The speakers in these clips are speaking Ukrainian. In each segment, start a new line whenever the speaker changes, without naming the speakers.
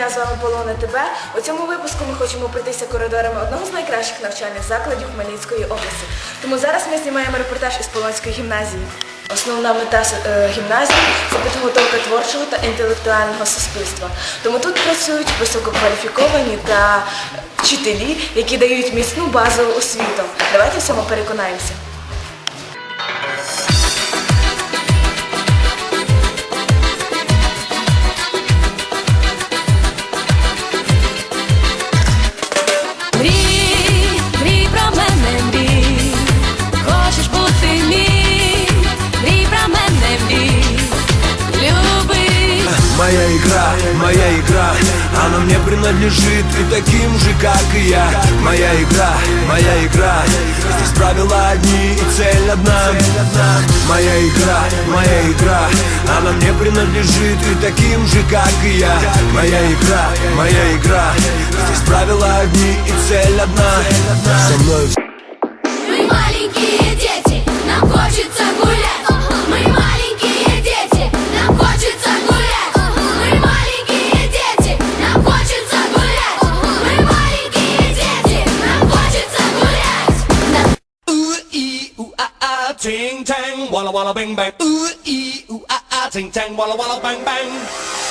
дня, з вами Полона ТБ. У цьому випуску ми хочемо пройтися коридорами одного з найкращих навчальних закладів Хмельницької області. Тому зараз ми знімаємо репортаж із Полонської гімназії. Основна мета гімназії – це підготовка творчого та інтелектуального суспільства. Тому тут працюють висококваліфіковані та вчителі, які дають міцну базову освіту. Давайте в цьому переконаємося.
Мрій про мене, мрій, хочеш бути мій, мрій про мене, мрій, люби.
Моя игра, она мне принадлежит и таким же, как и я. Моя игра, здесь правила одни и цель одна. Моя игра, она мне принадлежит и таким же, как и я. Моя игра, здесь правила одни и цель одна. Со мной
Мы маленькие дети, нам хочется гулять. Мы маленькие дети, нам хочется гулять. Мы маленькие дети, нам хочется гулять. Мы маленькие дети, нам хочется гулять.
ooh-ee-ooh-ah-ah, ting-tang, walla-walla bang-bang. Ooh-ee-ooh-ah-ah, ting-tang, walla-walla bang-bang.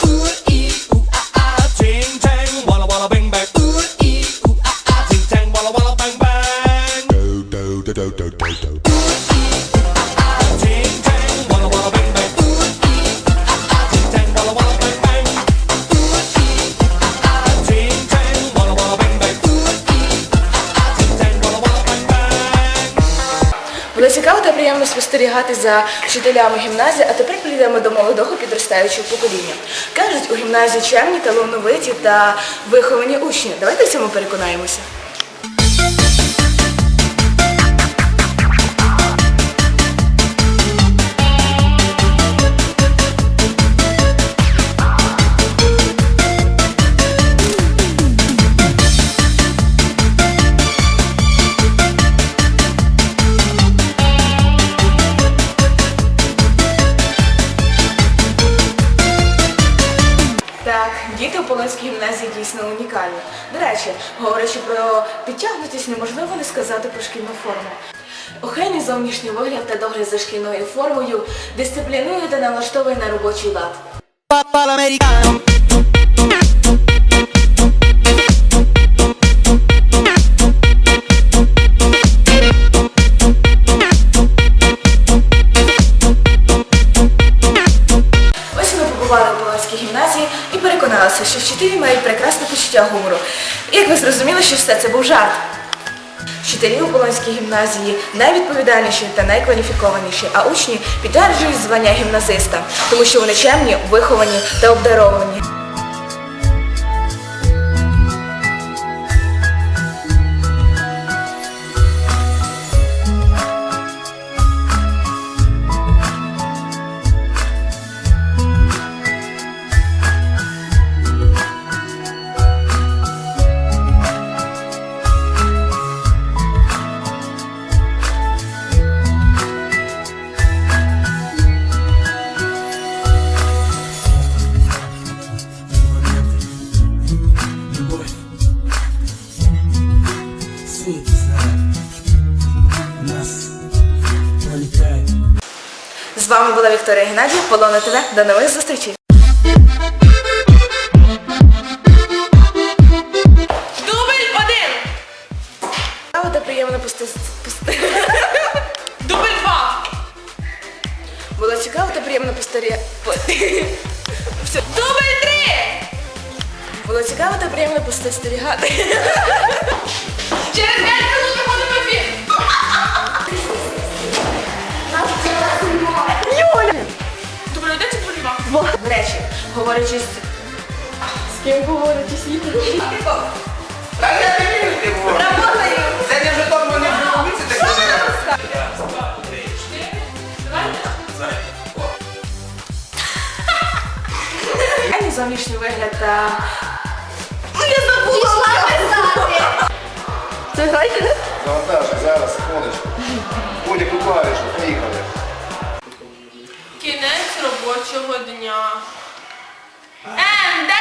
Ooh-ee-ooh-ah-ah, ting-tang, walla-walla bang-bang. Ooh-ee-ooh-ah-ah, ting-tang, walla-walla bang-bang. Do-do-do-do-do-do. Ooh-ee-ooh-ah-ah, ting-tang, walla-walla bang-bang. Ooh-ee-ooh-ah-ah, ting-tang, walla-walla bang-bang. Ooh-ee-ooh-ah-ah, ting-tang, walla-walla bang-bang. Ooh-ee-ooh-ah-ah, ting-tang, walla-walla bang-bang.
Було цікаво та приємно спостерігати за вчителями гімназії, а тепер прийдемо до молодого підростаючого покоління. Кажуть, у гімназії чемні, талановиті та виховані учні. Давайте в цьому переконаємося. Так, діти у Полонській гімназії дійсно унікальні. До речі, говорячи про підтягнутість, неможливо не сказати про шкільну форму. Охайний зовнішній вигляд та догляд за шкільною формою дисциплінує та налаштовує на робочий лад. Ось ми побували у Полонській гімназії і переконалися, що вчителі мають прекрасне почуття гумору. І як ви зрозуміли, що все це був жарт. Вчителі у Полонській гімназії найвідповідальніші та найкваліфікованіші, а учні підтверджують звання гімназиста, тому що вони чемні, виховані та обдаровані. З вами була Вікторія Геннадіїв, Полона ТВ. До нових зустрічей!
Дубль 1!
Цікаво та приємно
Дубль 2!
Було цікаво та приємно
Дубль 3!
Було цікаво та приємно спостерігати.
Через 5 минут виходимо в ефір! Дубль 1 чи дубль 2?
До речі, говорячи з ким говорите сьогодні? Работаю!
Це не вже тому не вулиці, так
Ганні зовнішній вигляд та...
Я забула писати.
Це грайте?
Завантажуй, зараз, секундочку. Колік, у клавішу, поїхали.
Кінець робочого дня. Де